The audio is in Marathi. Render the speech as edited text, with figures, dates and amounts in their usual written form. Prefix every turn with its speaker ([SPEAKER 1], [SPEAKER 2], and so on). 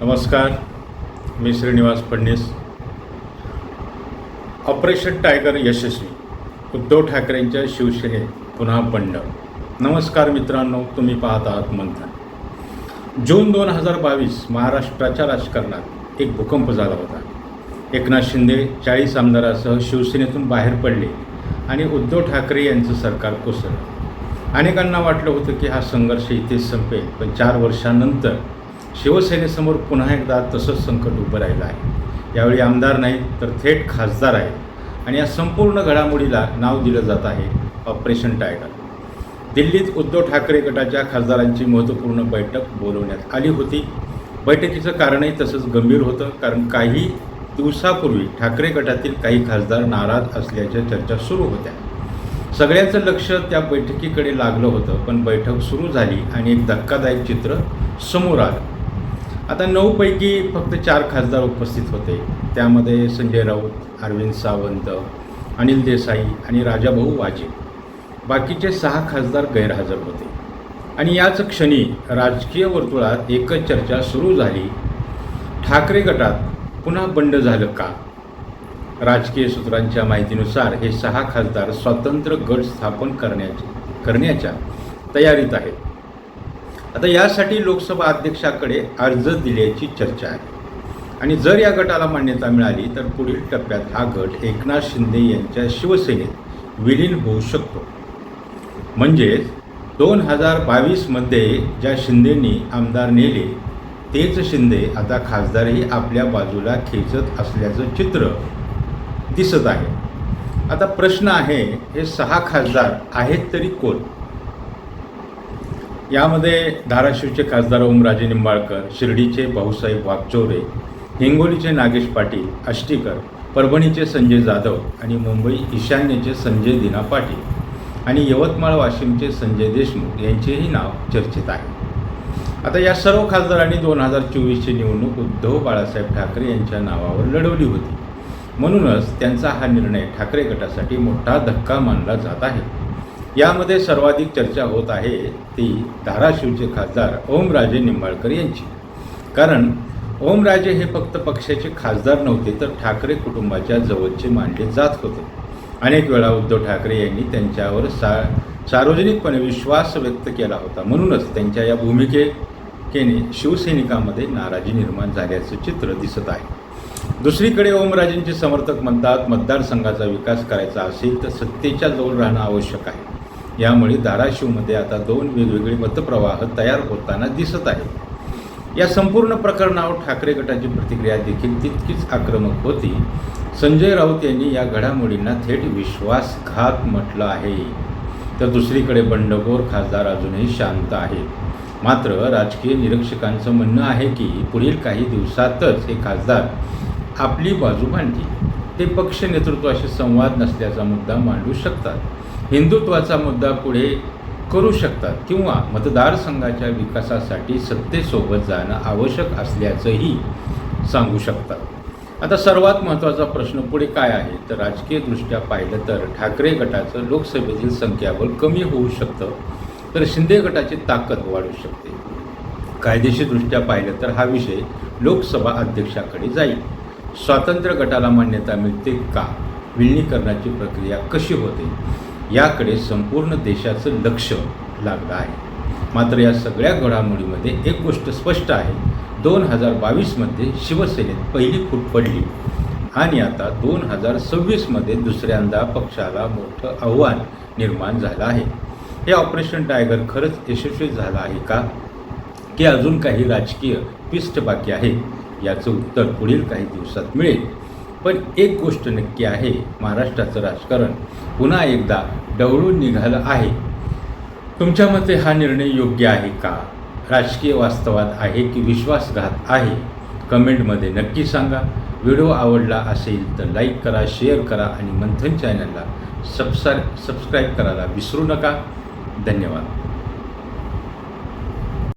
[SPEAKER 1] नमस्कार, मी श्रीनिवास फडणीस. ऑपरेशन टायगर यशस्वी, उद्धव ठाकरेंच्या शिवसेनेत पुन्हा बंड. नमस्कार मित्रांनो, तुम्ही पाहत आहात मंथन. जून 2022 महाराष्ट्राच्या राजकारणात एक भूकंप झाला होता. एकनाथ शिंदे 40 आमदारासह शिवसेनेतून बाहेर पडले आणि उद्धव ठाकरे यांचं सरकार कोसळलं. अनेकांना वाटलं होतं की हा संघर्ष इथेच संपेल, पण 4 वर्षांनंतर शिवसेनेसमोर पुन्हा एकदा तसंच संकट उभं राहिलं आहे. यावेळी आमदार नाहीत तर थेट खासदार आहेत आणि या संपूर्ण घडामोडीला नाव दिलं जात आहे ऑपरेशन टायगर. दिल्लीत उद्धव ठाकरे गटाच्या खासदारांची महत्त्वपूर्ण बैठक बोलवण्यात आली होती. बैठकीचं कारणही तसंच गंभीर होतं, कारण काही दिवसापूर्वी ठाकरे गटातील काही खासदार नाराज असल्याच्या चर्चा सुरू होत्या. सगळ्यांचं लक्ष त्या बैठकीकडे लागलं होतं, पण बैठक सुरू झाली आणि एक धक्कादायक चित्र समोर आलं. आता 9 पैकी फक्त 4 खासदार उपस्थित होते. त्यामध्ये संजय राऊत, अरविंद सावंत, अनिल देसाई आणि राजाभाऊ वाजे. बाकीचे 6 खासदार गैरहजर होते. आणि याच क्षणी राजकीय वर्तुळात एकच चर्चा सुरू झाली, ठाकरे गटात पुन्हा बंड झालं का? राजकीय सूत्रांच्या माहितीनुसार हे 6 खासदार स्वतंत्र गट स्थापन करण्याच्या तयारीत आहेत. आता यासाठी लोकसभा अध्यक्षाकडे अर्ज दिल्याची चर्चा आहे. आणि जर या गटाला मान्यता मिळाली तर पुढील टप्प्यात हा गट एकनाथ शिंदे यांच्या शिवसेनेत विलीन होऊ शकतो. म्हणजेच 2022मध्ये ज्या शिंदेंनी आमदार नेले तेच शिंदे आता खासदारही आपल्या बाजूला खेचत असल्याचं चित्र दिसत आहे. आता प्रश्न आहे, हे 6 खासदार आहेत तरी कोण? यामध्ये धाराशिवचे खासदार ओमराजे निंबाळकर, शिर्डीचे भाऊसाहेब वागचौरे, हिंगोलीचे नागेश पाटील आष्टीकर, परभणीचे संजय जाधव आणि मुंबई ईशान्येचे संजय दिना पाटील आणि यवतमाळ वाशिमचे संजय देशमुख यांचेही नाव चर्चेत आहे. आता या सर्व खासदारांनी 2024ची निवडणूक उद्धव बाळासाहेब ठाकरे यांच्या नावावर लढवली होती. म्हणूनच त्यांचा हा निर्णय ठाकरे गटासाठी मोठा धक्का मानला जात आहे. यामध्ये सर्वाधिक चर्चा होत आहे ती धाराशिवचे खासदार ओमराजे निंबाळकर यांची. कारण ओमराजे हे फक्त पक्षाचे खासदार नव्हते, तर ठाकरे कुटुंबाच्या जवळचे मानले जात होते. अनेक वेळा उद्धव ठाकरे यांनी त्यांच्यावर सार्वजनिकपणे विश्वास व्यक्त केला होता. म्हणूनच त्यांच्या या भूमिकेने शिवसैनिकांमध्ये नाराजी निर्माण झाल्याचं चित्र दिसत आहे. दुसरीकडे ओमराजेंचे समर्थक म्हणतात, मतदारसंघाचा विकास करायचा असेल तर सत्तेच्या जवळ राहणं आवश्यक आहे. यामुळे धाराशिवमध्ये आता 2 वेगवेगळे मतप्रवाह तयार होताना दिसत आहेत. या संपूर्ण प्रकरणावर ठाकरे गटाची प्रतिक्रिया देखील तितकीच आक्रमक होती. संजय राऊत यांनी या घडामोडींना थेट विश्वासघात म्हटलं आहे. तर दुसरीकडे बंडखोर खासदार अजूनही शांत आहेत. मात्र राजकीय निरीक्षकांचं म्हणणं आहे की पुढील काही दिवसातच हे खासदार आपली बाजू मांडतील. ते पक्ष नेतृत्वाशी संवाद नसल्याचा मुद्दा मांडू शकतात, हिंदुत्वाचा मुद्दा पुढे करू शकतात किंवा मतदारसंघाच्या विकासासाठी सत्तेसोबत जाणं आवश्यक असल्याचंही सांगू शकतात. आता सर्वात महत्त्वाचा प्रश्न पुढे काय आहे, तर राजकीयदृष्ट्या पाहिलं तर ठाकरे गटाचं लोकसभेतील संख्याबळ कमी होऊ शकतं, तर शिंदे गटाची ताकद वाढू शकते. कायदेशीरदृष्ट्या पाहिलं तर हा विषय लोकसभा अध्यक्षाकडे जाईल. स्वातंत्र्य गटाला मान्यता मिळते का? विलीनीकरणाची प्रक्रिया कशी होते? याकडे संपूर्ण देशाचं लक्ष लागलं आहे. मात्र या सगळ्या घडामोडीमध्ये एक गोष्ट स्पष्ट आहे, 2022मध्ये शिवसेनेत पहिली फूट पडली आणि आता 2026मध्ये दुसऱ्यांदा पक्षाला मोठं आव्हान निर्माण झालं आहे. हे ऑपरेशन टायगर खरंच यशस्वी झालं आहे का, की अजून काही राजकीय ट्विस्ट बाकी आहे? याचं उत्तर पुढील काही दिवसात मिळेल. पण एक गोष्ट नक्की आहे, महाराष्ट्राचं राजकारण पुन्हा एकदा ढवळून निघालं आहे. तुमच्या मते हा निर्णय योग्य आहे का? राजकीय वास्तवात आहे की विश्वासघात आहे? कमेंटमध्ये नक्की सांगा. व्हिडिओ आवडला असेल तर लाईक करा, शेअर करा आणि मंथन चॅनलला सबस्क्राईब करायला विसरू नका. धन्यवाद.